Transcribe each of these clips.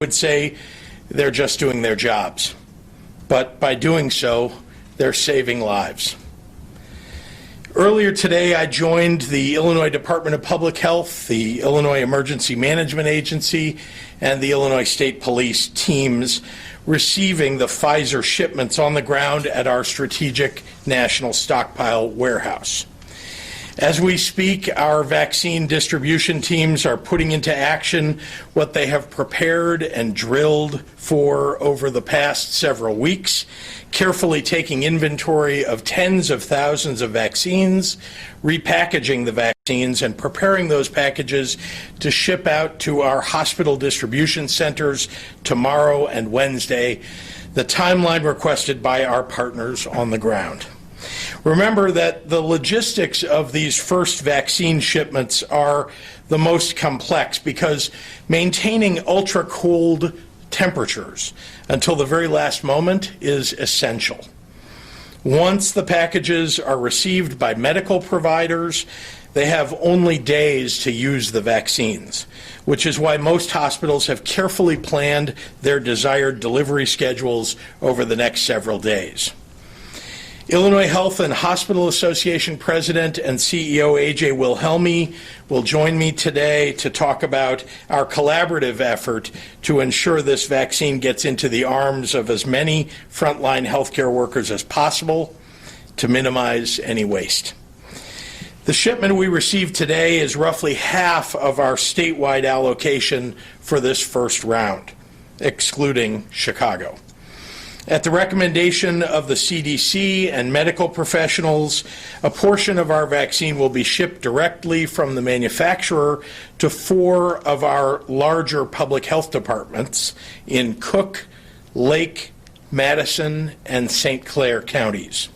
would say they're just doing their jobs. But by doing so, they're saving lives. Earlier today, I joined the Illinois Department of Public Health, the Illinois Emergency Management Agency, and the Illinois State Police teams receiving the Pfizer shipments on the ground at our strategic national stockpile warehouse. As we speak, our vaccine distribution teams are putting into action what they have prepared and drilled for over the past several weeks, carefully taking inventory of tens of thousands of vaccines, repackaging the vaccines, and preparing those packages to ship out to our hospital distribution centers tomorrow and Wednesday, the timeline requested by our partners on the ground. Remember that the logistics of these first vaccine shipments are the most complex because maintaining ultra-cold temperatures until the very last moment is essential. Once the packages are received by medical providers, they have only days to use the vaccines, which is why most hospitals have carefully planned their desired delivery schedules over the next several days. Illinois Health and Hospital Association President and CEO A.J. Wilhelmi will join me today to talk about our collaborative effort to ensure this vaccine gets into the arms of as many frontline healthcare workers as possible to minimize any waste. The shipment we received today is roughly half of our statewide allocation for this first round, excluding Chicago. At the recommendation of the CDC and medical professionals, a portion of our vaccine will be shipped directly from the manufacturer to 4 of our larger public health departments in Cook, Lake, Madison, and St. Clair counties.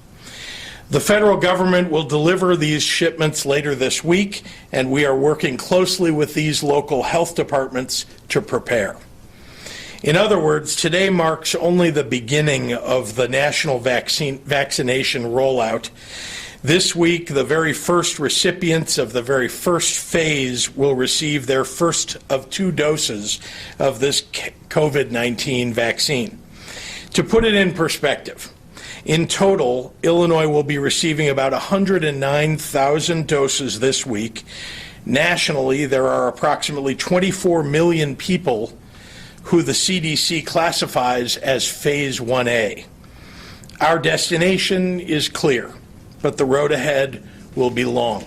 The federal government will deliver these shipments later this week, and we are working closely with these local health departments to prepare. In other words, today marks only the beginning of the national vaccination rollout. This week, the very first recipients of the very first phase will receive their first of 2 doses of this COVID-19 vaccine. To put it in perspective, in total, Illinois will be receiving about 109,000 doses this week. Nationally, there are approximately 24 million people who the CDC classifies as Phase 1A. Our destination is clear, but the road ahead will be long.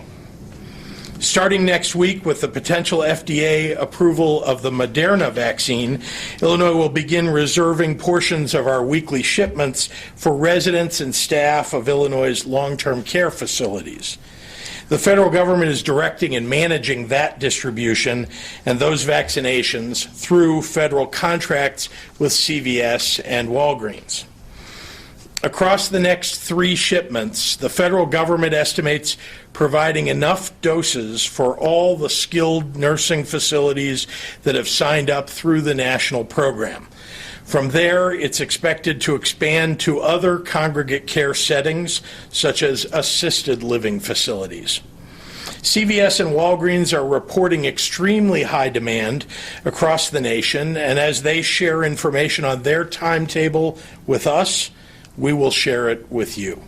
Starting next week with the potential FDA approval of the Moderna vaccine, Illinois will begin reserving portions of our weekly shipments for residents and staff of Illinois' long-term care facilities. The federal government is directing and managing that distribution and those vaccinations through federal contracts with CVS and Walgreens. Across the next 3 shipments, the federal government estimates providing enough doses for all the skilled nursing facilities that have signed up through the national program. From there, it's expected to expand to other congregate care settings, such as assisted living facilities. CVS and Walgreens are reporting extremely high demand across the nation, and as they share information on their timetable with us, we will share it with you.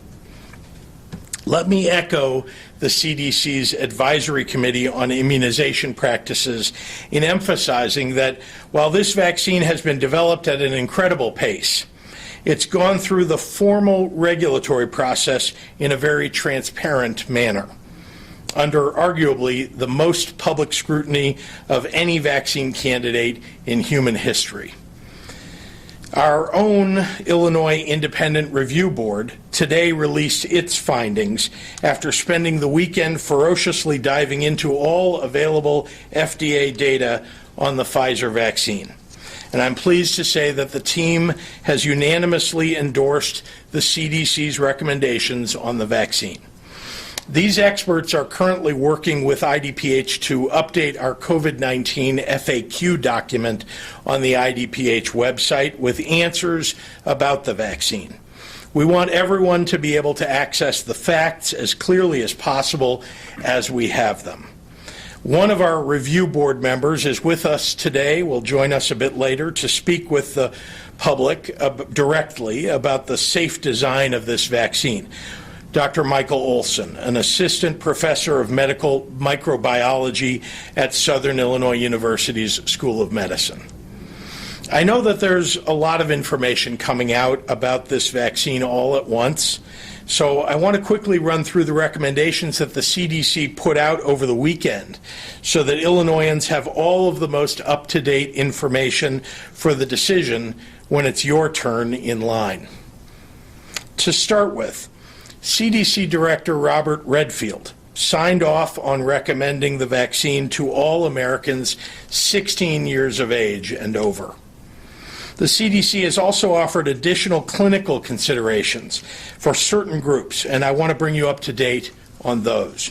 Let me echo the CDC's Advisory Committee on Immunization Practices in emphasizing that while this vaccine has been developed at an incredible pace, it's gone through the formal regulatory process in a very transparent manner, under arguably the most public scrutiny of any vaccine candidate in human history. Our own Illinois Independent Review Board today released its findings after spending the weekend ferociously diving into all available FDA data on the Pfizer vaccine. And I'm pleased to say that the team has unanimously endorsed the CDC's recommendations on the vaccine. These experts are currently working with IDPH to update our COVID-19 FAQ document on the IDPH website with answers about the vaccine. We want everyone to be able to access the facts as clearly as possible as we have them. One of our review board members is with us today, will join us a bit later to speak with the public directly about the safe design of this vaccine. Dr. Michael Olson, an assistant professor of medical microbiology at Southern Illinois University's School of Medicine. I know that there's a lot of information coming out about this vaccine all at once, so I want to quickly run through the recommendations that the CDC put out over the weekend so that Illinoisans have all of the most up-to-date information for the decision when it's your turn in line. To start with, CDC Director Robert Redfield signed off on recommending the vaccine to all Americans 16 years of age and over. The CDC has also offered additional clinical considerations for certain groups, and I want to bring you up to date on those.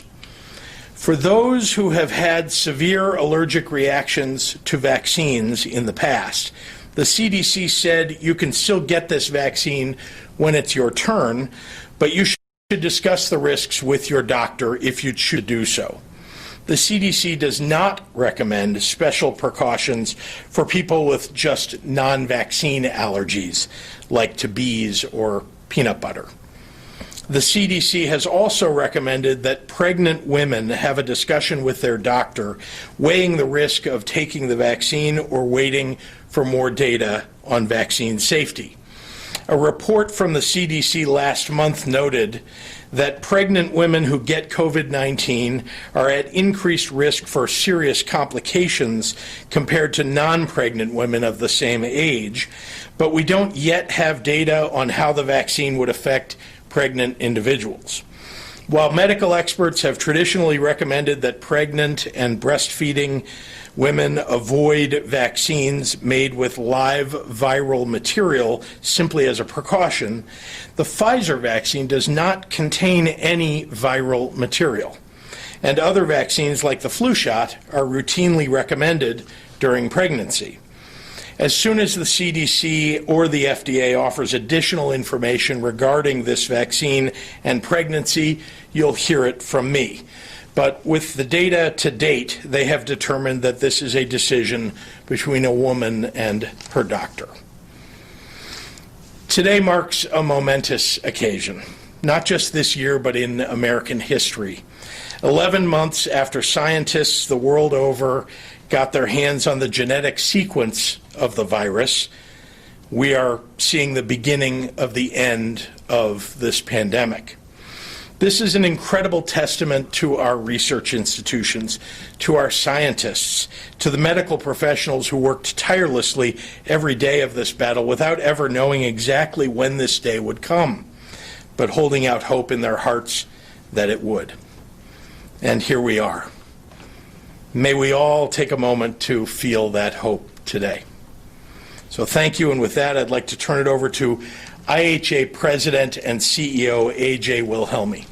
For those who have had severe allergic reactions to vaccines in the past, the CDC said you can still get this vaccine when it's your turn, but you should discuss the risks with your doctor if you choose to do so. The CDC does not recommend special precautions for people with just non-vaccine allergies, like to bees or peanut butter. The CDC has also recommended that pregnant women have a discussion with their doctor, weighing the risk of taking the vaccine or waiting for more data on vaccine safety. A report from the CDC last month noted that pregnant women who get COVID-19 are at increased risk for serious complications compared to non-pregnant women of the same age, but we don't yet have data on how the vaccine would affect pregnant individuals. While medical experts have traditionally recommended that pregnant and breastfeeding women avoid vaccines made with live viral material simply as a precaution, the Pfizer vaccine does not contain any viral material. And other vaccines like the flu shot are routinely recommended during pregnancy. As soon as the CDC or the FDA offers additional information regarding this vaccine and pregnancy, you'll hear it from me. But with the data to date, they have determined that this is a decision between a woman and her doctor. Today marks a momentous occasion, not just this year, but in American history. 11 months after scientists the world over got their hands on the genetic sequence of the virus, we are seeing the beginning of the end of this pandemic. This is an incredible testament to our research institutions, to our scientists, to the medical professionals who worked tirelessly every day of this battle without ever knowing exactly when this day would come, but holding out hope in their hearts that it would. And here we are. May we all take a moment to feel that hope today. So thank you, and with that, I'd like to turn it over to IHA President and CEO A.J. Wilhelmi.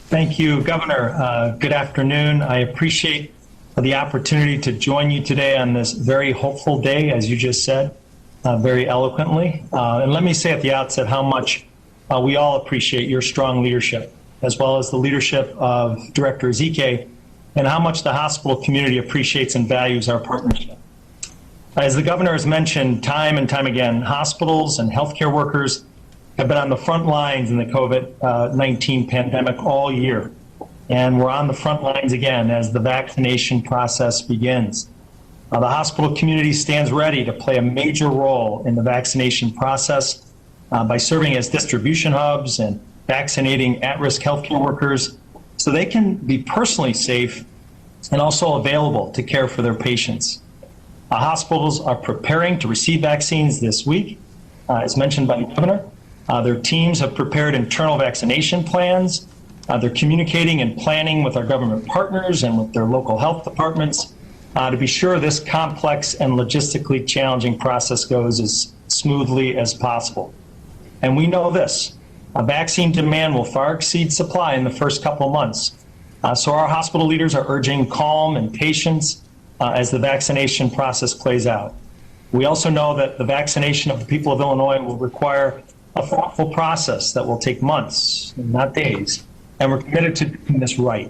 Thank you, Governor. Good afternoon. I appreciate the opportunity to join you today on this very hopeful day, as you just said, very eloquently. And let me say at the outset how much we all appreciate your strong leadership, as well as the leadership of Director Ezike, and how much the hospital community appreciates and values our partnership. As the governor has mentioned time and time again, hospitals and healthcare workers have been on the front lines in the COVID-19 pandemic all year. And we're on the front lines again as the vaccination process begins. The hospital community stands ready to play a major role in the vaccination process by serving as distribution hubs and vaccinating at-risk healthcare workers so they can be personally safe and also available to care for their patients. Hospitals are preparing to receive vaccines this week, as mentioned by the governor. Their teams have prepared internal vaccination plans. They're communicating and planning with our government partners and with their local health departments to be sure this complex and logistically challenging process goes as smoothly as possible. And we know this, vaccine demand will far exceed supply in the first couple of months. So our hospital leaders are urging calm and patience as the vaccination process plays out. We also know that the vaccination of the people of Illinois will require a thoughtful process that will take months, not days, and we're committed to doing this right.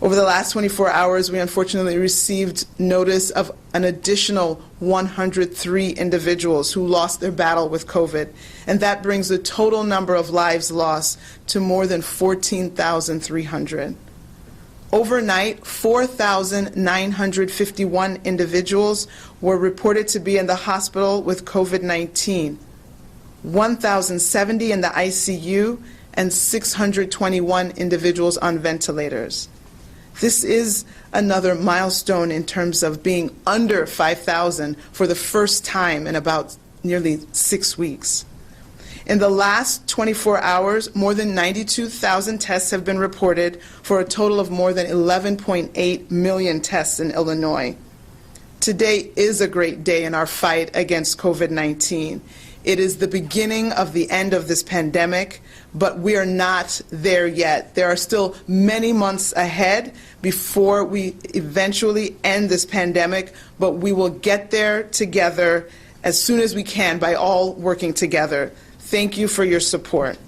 Over the last 24 hours, we unfortunately received notice of an additional 103 individuals who lost their battle with COVID, and that brings the total number of lives lost to more than 14,300. Overnight, 4,951 individuals were reported to be in the hospital with COVID-19, 1,070 in the ICU, and 621 individuals on ventilators. This is another milestone in terms of being under 5,000 for the first time in about nearly 6 weeks. In the last 24 hours, more than 92,000 tests have been reported for a total of more than 11.8 million tests in Illinois. Today is a great day in our fight against COVID-19. It is the beginning of the end of this pandemic, but we are not there yet. There are still many months ahead before we eventually end this pandemic, but we will get there together as soon as we can by all working together. Thank you for your support.